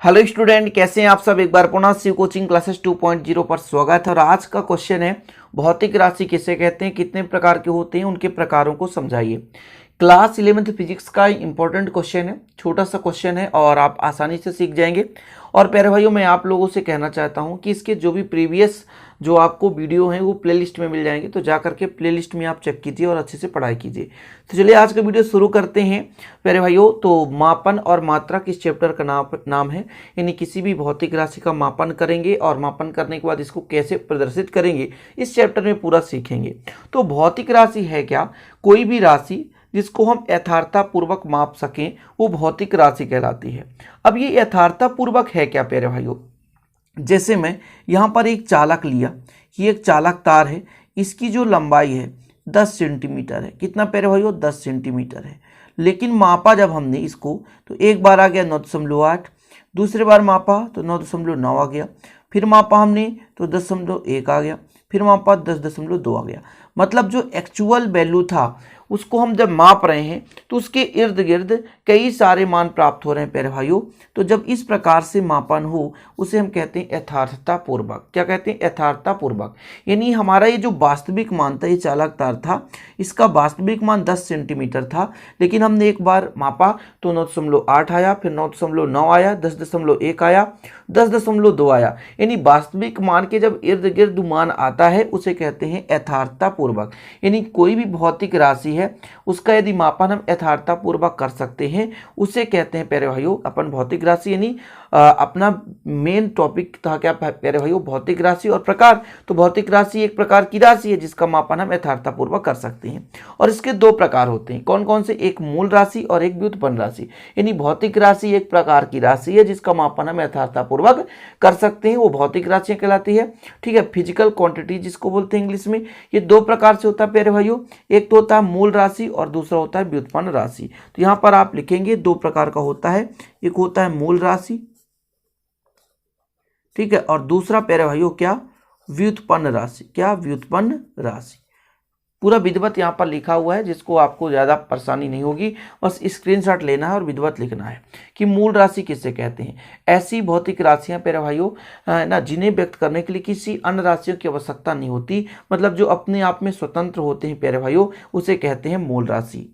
Hello student, कैसे हैं आप सब। एक बार पुनः शिव कोचिंग क्लासेस 2.0 पर स्वागत है। और आज का क्वेश्चन है भौतिक राशि किसे कहते हैं, कितने प्रकार के होते हैं, उनके प्रकारों को समझाइए। क्लास 11th फिजिक्स का इंपॉर्टेंट क्वेश्चन है, छोटा सा क्वेश्चन है और आप आसानी से सीख जाएंगे। और प्यारे भाइयों, मैं आप लोगों से कहना चाहता हूं कि इसके जो भी प्रीवियस जो आपको वीडियो हैं वो प्लेलिस्ट में मिल जाएंगे, तो जा करके प्लेलिस्ट में आप चेक कीजिए और अच्छे से पढ़ाई कीजिए। तो चलिए आज का वीडियो शुरू करते हैं प्यारे भाइयों। तो मापन और मात्रा किस चैप्टर का नाम है, यानी किसी भी भौतिक राशि का मापन करेंगे और मापन करने के बाद इसको कैसे प्रदर्शित करेंगे, इस चैप्टर में पूरा सीखेंगे। तो भौतिक राशि है क्या? कोई भी राशि जिसको हम यथार्थतापूर्वक माप सकें वो भौतिक राशि कहलाती है। अब ये यथार्थतापूर्वक है क्या प्यारे भाइयों? जैसे मैं यहाँ पर एक चालक लिया, ये एक चालक तार है, इसकी जो लंबाई है 10 सेंटीमीटर है। कितना प्यारे भाइयों? 10 सेंटीमीटर है। लेकिन मापा जब हमने इसको तो एक बार आ गया 9.8, दूसरे बार मापा तो 9.9 आ गया, फिर मापा हमने तो 10.1 आ गया, फिर मापा 10.2 आ गया। मतलब जो एक्चुअल वैल्यू था उसको हम जब माप रहे हैं तो उसके इर्द गिर्द कई सारे मान प्राप्त हो रहे हैं प्यारे भाइयों। तो जब इस प्रकार से मापन हो उसे हम कहते हैं यथार्थतापूर्वक। क्या कहते हैं? यथार्थतापूर्वक। यानी हमारा ये जो वास्तविक मान था, ये चालक तार था, इसका वास्तविक मान 10 सेंटीमीटर था, लेकिन हमने एक बार मापा तो 9.8 आया, फिर 9.9 आया, 10.1 आया, 10.2 आया। यानी वास्तविक मान के जब इर्द गिर्द मान आता है उसे कहते हैं यथार्थतापूर्वक। यानी कोई भी भौतिक राशि है उसका यदि मापन हम यथार्थतापूर्वक कर सकते हैं उसे कहते हैं प्यारे भाइयों अपन भौतिक राशि। यानी अपना मेन टॉपिक था क्या प्यारे भाइयों? भौतिक राशि और प्रकार। तो भौतिक राशि एक प्रकार की राशि है जिसका मापन हम यथार्थतापूर्वक कर सकते हैं। और इसके दो प्रकार होते हैं। कौन कौन से? एक मूल राशि और एक व्युत्पन्न राशि। यानी भौतिक राशि एक प्रकार की राशि है जिसका मापन हम यथार्थतापूर्वक कर सकते हैं, वो भौतिक राशि कहलाती है। ठीक है, फिजिकल क्वांटिटी जिसको बोलते हैं इंग्लिश में। ये दो प्रकार से होता है प्यारे भाइयों, एक तो होता है मूल राशि और दूसरा होता है व्युत्पन्न राशि। तो यहाँ पर आप लिखेंगे दो प्रकार का होता है, एक होता है मूल राशि, ठीक है, और दूसरा प्यारे भाइयों क्या? व्युत्पन्न राशि। क्या? व्युत्पन्न राशि। पूरा विधिवत यहाँ पर लिखा हुआ है जिसको आपको ज़्यादा परेशानी नहीं होगी, बस स्क्रीनशॉट लेना है और विधिवत लिखना है कि मूल राशि किससे कहते हैं। ऐसी भौतिक राशियाँ प्यारे भाइयों ना जिन्हें व्यक्त करने के लिए किसी अन्य राशियों की आवश्यकता नहीं होती, मतलब जो अपने आप में स्वतंत्र होते हैं प्यारे भाइयों, उसे कहते हैं मूल राशि।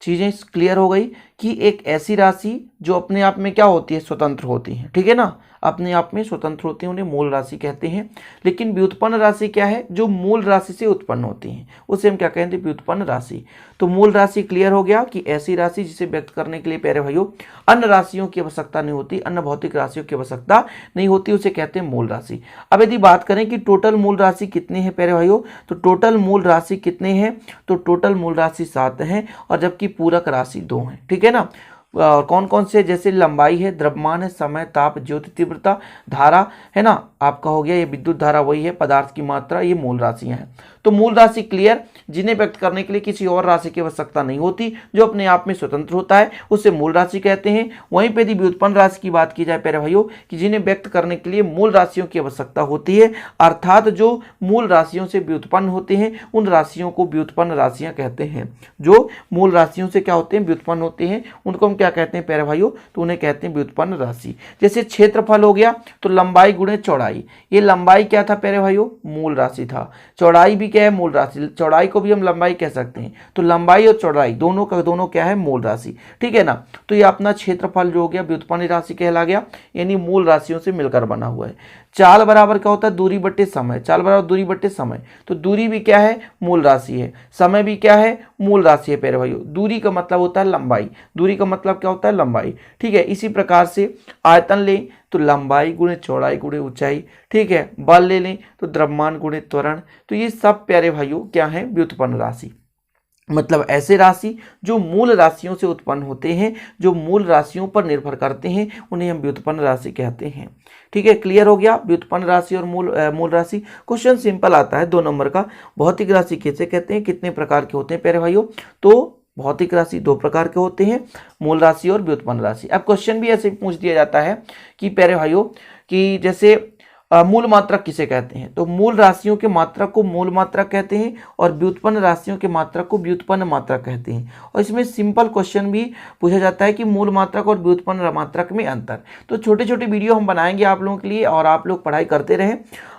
चीज़ें क्लियर हो गई कि एक ऐसी राशि जो अपने आप में क्या होती है? स्वतंत्र होती है। ठीक है ना, अपने आप में स्वतंत्र होती हैं, उन्हें मूल राशि कहते हैं। लेकिन व्युत्पन्न राशि क्या है? जो मूल राशि से उत्पन्न होती हैं उसे हम क्या कहते हैं? व्युत्पन्न राशि। तो मूल राशि क्लियर हो गया कि ऐसी राशि जिसे व्यक्त करने के लिए प्यारे भाइयों अन्य राशियों की आवश्यकता नहीं होती, अन्य भौतिक राशियों की आवश्यकता नहीं होती, उसे कहते हैं मूल राशि। अब यदि बात करें कि टोटल मूल राशि कितनी है प्यारे भाइयों, तो टोटल मूल राशि कितने हैं? तो टोटल मूल राशि 7 है और जबकि पूरक राशि 2 है। ठीक है ना। और कौन कौन से? जैसे लंबाई है, द्रव्यमान है, समय, ताप, ज्योति तीव्रता, धारा है ना, आपका हो गया ये विद्युत धारा, वही है, पदार्थ की मात्रा, ये मूल राशियां हैं। तो मूल राशि क्लियर, जिन्हें व्यक्त करने के लिए किसी और राशि की आवश्यकता नहीं होती, जो अपने आप में स्वतंत्र होता है, उसे मूल राशि कहते हैं। वहीं पे यदि व्युत्पन्न राशि की बात की जाए प्यारे भाइयों कि जिन्हें व्यक्त करने के लिए मूल राशियों की आवश्यकता होती है, अर्थात जो मूल राशियों से व्युत्पन्न होते हैं, उन राशियों को व्युत्पन्न राशियां कहते हैं। जो मूल राशियों से क्या होते हैं? व्युत्पन्न होते हैं, उनको हम क्या कहते हैं प्यारे भाइयों? तो उन्हें कहते हैं व्युत्पन्न राशि। जैसे क्षेत्रफल हो गया तो लंबाई गुणे चौड़ाई। ये लंबाई क्या था प्यारे भाइयों? मूल राशि था। चौड़ाई भी क्या है? मूल राशि। चौड़ाई को भी हम लंबाई कह सकते हैं। तो लंबाई और चौड़ाई दोनों का दोनों क्या है? मूल राशि। ठीक है ना। तो ये अपना क्षेत्रफल जो हो गया व्युत्पन्न राशि कहला गया, यानी मूल राशियों से मिलकर बना हुआ है। चाल बराबर क्या होता है? दूरी बट्टे समय। चाल बराबर दूरी बट्टे समय। तो दूरी भी क्या है? मूल राशि है। समय भी क्या है? मूल राशि है प्यारे भाइयों। दूरी का मतलब होता है लंबाई। दूरी का मतलब क्या होता है? लंबाई। ठीक है। इसी प्रकार से आयतन लें तो लंबाई गुणे चौड़ाई गुणे ऊंचाई। ठीक है। बल ले लें तो द्रव्यमान गुणे त्वरण। तो ये सब प्यारे भाइयों क्या है? व्युत्पन्न राशि। मतलब ऐसे राशि जो मूल राशियों से उत्पन्न होते हैं, जो मूल राशियों पर निर्भर करते हैं, उन्हें हम व्युत्पन्न राशि कहते हैं। ठीक है, क्लियर हो गया व्युत्पन्न राशि और मूल राशि। क्वेश्चन सिंपल आता है 2 नंबर का, भौतिक राशि किसे कहते हैं, कितने प्रकार के होते हैं प्यारे भाइयों? तो भौतिक राशि 2 प्रकार के होते हैं, मूल राशि और व्युत्पन्न राशि। अब क्वेश्चन भी ऐसे पूछ दिया जाता है कि प्यारे भाइयों कि जैसे मूल मात्रक किसे कहते हैं? तो मूल राशियों के मात्रक को मूल मात्रक कहते हैं और व्युत्पन्न राशियों के मात्रक को व्युत्पन्न मात्रक कहते हैं। और इसमें सिंपल क्वेश्चन भी पूछा जाता है कि मूल मात्रक और व्युत्पन्न मात्रक में अंतर। तो छोटे छोटे वीडियो हम बनाएंगे आप लोगों के लिए और आप लोग पढ़ाई करते रहें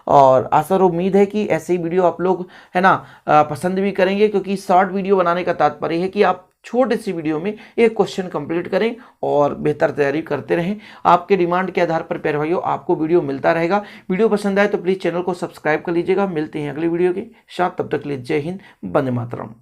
और आशा और उम्मीद है कि ऐसे ही वीडियो आप लोग है ना पसंद भी करेंगे, क्योंकि शॉर्ट वीडियो बनाने का तात्पर्य है कि आप छोटे सी वीडियो में एक क्वेश्चन कंप्लीट करें और बेहतर तैयारी करते रहें। आपके डिमांड के आधार पर प्यारे भाइयों आपको वीडियो मिलता रहेगा। वीडियो पसंद आए तो प्लीज़ चैनल को सब्सक्राइब कर लीजिएगा। मिलते हैं अगली वीडियो के साथ, तब तक के लिए जय हिंद, वंदे मातरम।